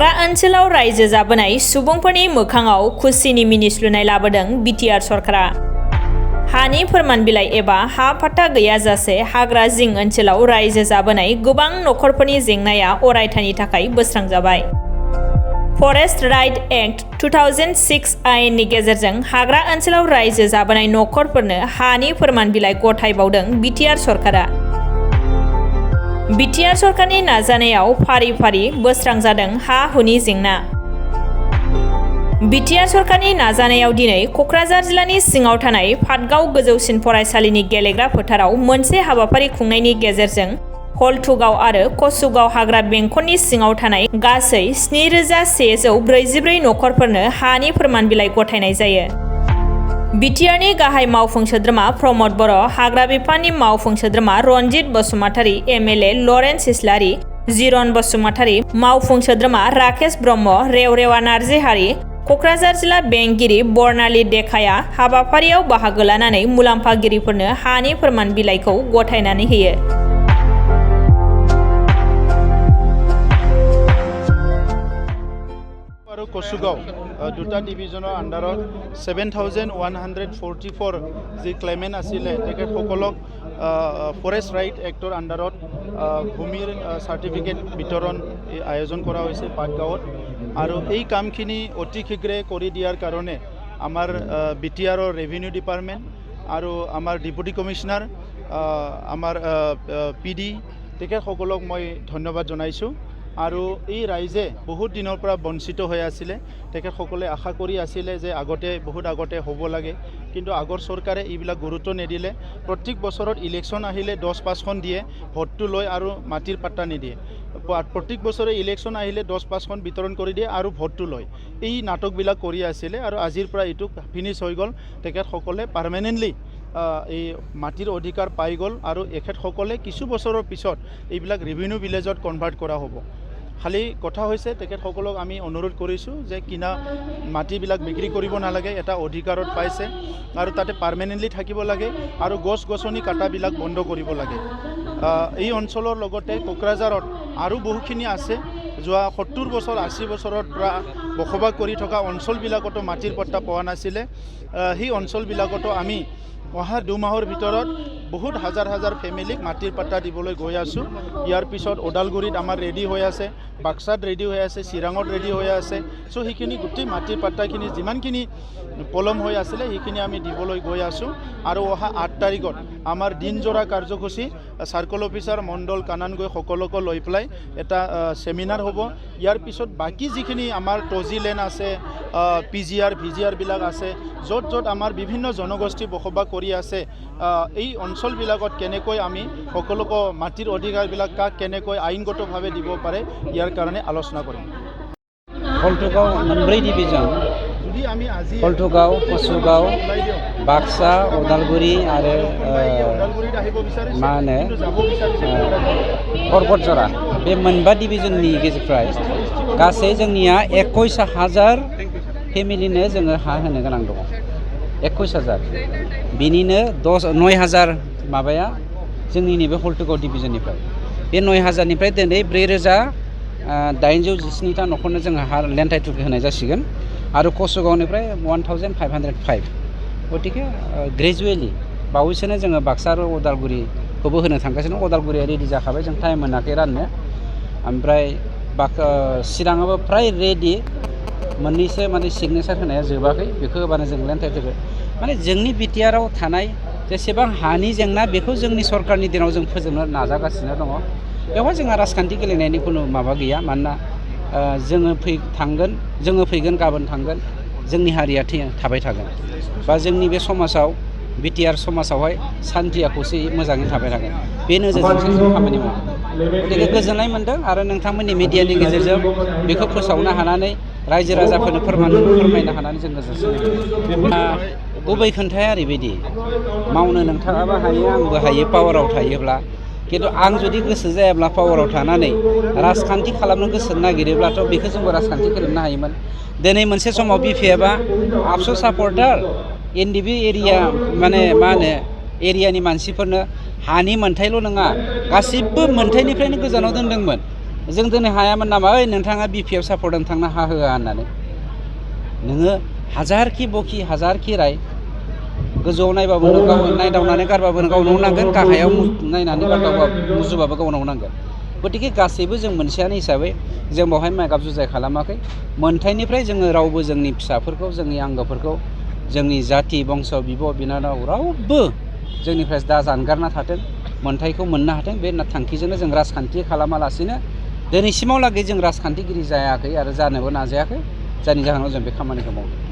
हाग्रा ओनसोलाव रायजो जाबोनाय सुबुंफोरनि मोखाङाव खुसिनि मिनिस्लुनाय लाबोदों बिटिआर सरकारा। हानि फोरमान बिलाइ एबा हा पट्टा गैयाजासे हाग्रा जिं ओनसोलाव रायजो जाबोनाय गोबां नखरफोरनि जेंनाया अरायथानि थाखाय बोस्रांजाबाय। फरेस्ट राइट एक्ट 2006 आयेननि गेजेरजों हाग्रा ओनसोलाव रायजो जाबोनाय नखरफोरनो हानि फोरमान बिलाइ गथायबावदों बिटिआर सरकारा। बिटिआर सरकारनि नाजानायाव फारि फारि बोस्रांजादों हा-हुनि जेंना। बिटिआर सरकारनि नाजानायाव दिनै कक्राझार जिल्लानि सिङाव थानाय पाटगाव गोजौसिन फरायसालिनि गेलेग्रा फोथाराव मोनसे हाबाफारि खुंनायनि गेजेरजों हलथुगाव आरो कसुगाव हाग्रा बेंखननि सिङाव थानाय गासै 7144 नखरफोरनो हानि फोरमान बिलाइ गथायनाय जायो। बिटिआरनि गाहाय मावफुं सोद्रोमा प्रमद बर', हाग्रा बिफाननि मावफुं सोद्रोमा रनजित बसुमतारी, एमएलए लरेन्स इस्लारि, जिरन बसुमतारी, मावफुं सोद्रोमा राकेश ब्रह्म, रेवरेवा नार्जिहारि, कक्राझार जिल्ला बेंगिरि बर्नाली देखाया हाबाफारियाव बाहागो लानानै मुलाम्फागिरिफोरनो हानि फोरमान बिलाइखौ गथायनानै होयो। कसुगाव दुटा डिविजনৰ আন্ডাৰত 7144 যি ক্লেমেণ্ট আছিলে তেখেতসকলক ফৰেষ্ট ৰাইট এক্টৰ আন্ডাৰত ভূমিৰ চাৰ্টিফিকেট বিতৰণ আয়োজন কৰা হৈছে পাটগাঁৱত। আৰু এই কামখিনি অতি শীঘ্ৰে কৰি দিয়াৰ কাৰণে আমাৰ বিটিআৰৰ ৰেভিনিউ ডিপাৰ্টমেণ্ট আৰু আমাৰ ডেপুটি কমিশনাৰ আমাৰ পিডি তেখেতসকলক মই ধন্যবাদ জনাইছোঁ। আৰু এই ৰাইজে বহুত দিনৰ পৰা বঞ্চিত হৈ আছিল। তেখেতসকলে আশা কৰি আছিল যে বহুত আগতে হ'ব লাগে, কিন্তু আগৰ চৰকাৰে এইবিলাক গুৰুত্ব নিদিলে। প্ৰত্যেক বছৰত ইলেকশ্যন আহিলে 10-5খন দিয়ে, ভোটটো লয় আৰু মাটিৰ পাট্টা নিদিয়ে। প্ৰত্যেক বছৰে ইলেকশ্যন আহিলে 10-5খন বিতৰণ কৰি দিয়ে আৰু ভোটটো লয়। এই নাটকবিলাক কৰি আছিলে আৰু আজিৰ পৰা এইটো ফিনিছ হৈ গ'ল। তেখেতসকলে পাৰ্মানেণ্টলি এই মাটিৰ অধিকাৰ পাই গ'ল আৰু এখেতসকলে কিছু বছৰৰ পিছত এইবিলাক ৰেভিনিউ ভিলেজত কনভাৰ্ট কৰা হ'ব। খালি কথা হৈছে তেখেতসকলক আমি অনুৰোধ কৰিছোঁ যে কিনা মাটিবিলাক বিক্ৰী কৰিব নালাগে, এটা অধিকাৰত পাইছে আৰু তাতে পাৰ্মানেণ্টলি থাকিব লাগে আৰু গছ গছনি কাটাবিলাক বন্ধ কৰিব লাগে। এই অঞ্চলৰ লগতে কোকৰাঝাৰত আৰু বহুখিনি আছে। যোৱা 70 বছৰ 80 বছৰৰ পৰা বসবাস কৰি থকা অঞ্চলবিলাকতো মাটিৰ পট্টা পোৱা নাছিলে। সেই অঞ্চলবিলাকতো আমি অহা 2 মাহৰ ভিতৰত বহুত হাজাৰ ফেমিলিক মাটিৰ পাট্টা দিবলৈ গৈ আছোঁ। ইয়াৰ পিছত ওদালগুৰিত আমাৰ ৰেডি হৈ আছে, বাক্সাত ৰেডি হৈ আছে, চিৰাঙত ৰেডি হৈ আছে। চ' সেইখিনি গোটেই মাটিৰ পাট্টাখিনি যিমানখিনি পলম হৈ আছিলে সেইখিনি আমি দিবলৈ গৈ আছোঁ। আৰু অহা 8 তাৰিখত আমাৰ দিনজোৰা কাৰ্যসূচী চাৰ্কল অফিচাৰ মণ্ডল কানানগৈ সকলোকে লৈ পেলাই এটা সেমিনাৰ হ'ব। ইয়াৰ পিছত বাকী যিখিনি আমাৰ টজি লেণ্ড আছে, পিজিআৰ ভিজিআৰবিলাক আছে, য'ত আমাৰ বিভিন্ন জনগোষ্ঠী বসবাস কৰি আছে, এই অঞ্চলবিলাকত কেনেকৈ আমি সকলোকে মাটিৰ অধিকাৰবিলাক কাক কেনেকৈ আইনগতভাৱে দিব পাৰে ইয়াৰ কাৰণে আলোচনা কৰিম। हलथुगाव 4 डिविजन हलथुगाव, कसुगाव, बाक्सा, उदालगुरि आरो मा होनो परबतजरा बे मोनबा डिविजननि गेजेरनिफ्राय गासै जोंनिया 21,000 फेमिलिनो जोङो हा होनो गोनां दङ। 21,000 बिनिनो 9,000 माबाया जोंनि नैबे हलथुगाव डिविजननिफ्राय। बे 9,000निफ्राय दिनै 4,817 नखरनो जोङो हा लेन्ड टाइटल होनाय जासिगोन आरो कसुगावनिफ्राय 1,505। गतिके ग्रेजुवेलि बावैसोनो जोङो बाक्सा आरो उदालगुरिखौबो होनो थांगासिनो। उदालगुरिया रेडि जाखाबाय, जों टाइम मोनाखै राननो। ओमफ्राय चिराङाबो फ्राय रेडि, मोननैसो माने सिगनेचार होनाया जोबाखै, बेखौ होबानो जों लेन्ड टाइटल माने जोंनि बिटिआराव थानाय जेसेबां हानि जेंना बेखौ जोंनि सरकारनि दिनाव जों फोजोबनो नाजागासिनो दङ। बेवहाय जोंहा राजखान्थि गेलेनायनि खुनु माबा गैया। मानोना जोङो फैगोन गाबोन थांगोन, जोंनि हारिया थाबाय थागोन बा जोंनि बे समाजाव बिटिआर समाजावहाय सान्थिया खौसेयै मोजाङै थाबाय थागोन। बे नोजोरजोंसो जों खामानि मावो। गतिके गोजोननाय मोन्दों आरो नोंथांमोननि मिडियानि गेजेरजों बेखौ फोसावनो हानानै रायजो राजाफोरनो फोरमायनो हानानै जों गोजोनसिन। गुबै खोन्थाया ओरैबायदि, मावनो नोंथाङाबो हायो, आंबो हायो पावाराव थायोब्ला। खिन्थु आं जुदि गोसो जायाब्ला पावाराव थानानै राजखान्थि खालामनो गोसो नागिरोब्लाथ' बेखौ जोंबो राजखान्थि खालामनो हायोमोन। दिनै मोनसे समाव बिपिएफआ आबसु सापर्टार एनडिबि एरिया माने मा होनो एरियानि मानसिफोरनो हानि मोनथायल' नङा गासिबो मोनथायनिफ्रायनो गोजानाव दोनदोंमोन। जों दिनै हायामोन नामा ओइ नोंथाङा बिपिएफ सापर्टजों थांना हा होआ होननानै नोङो हाजारखि बखि हाजारखि राय गोजौआव नायबाबो नों गाव नायदावनानै गारबाबो नों गावनाव नांगोन गाहायाव नायनानै गाव मुजुबाबो गावनाव नांगोन गतिके गासैबो जों मोनसेयानो हिसाबै जों बेवहाय माइगाब जुजाय खालामाखै मोनथायनिफ्राय जोङो रावबो जोंनि फिसाफोरखौ जोंनि आंगोफोरखौ जोंनि जाति बंस बिब' बिनानाव रावबो जोंनिफ्राय दा जानगारना थाथों मोनथायखौ मोननो हाथों बे थांखिजोंनो जों राजखान्थि खालामालासिनो दिनैसिमावलागै जों राजखान्थिगिरि जायाखै आरो जानोबो नाजायाखै जायनि जाहोनाव जों बे खामानिखौ मावदों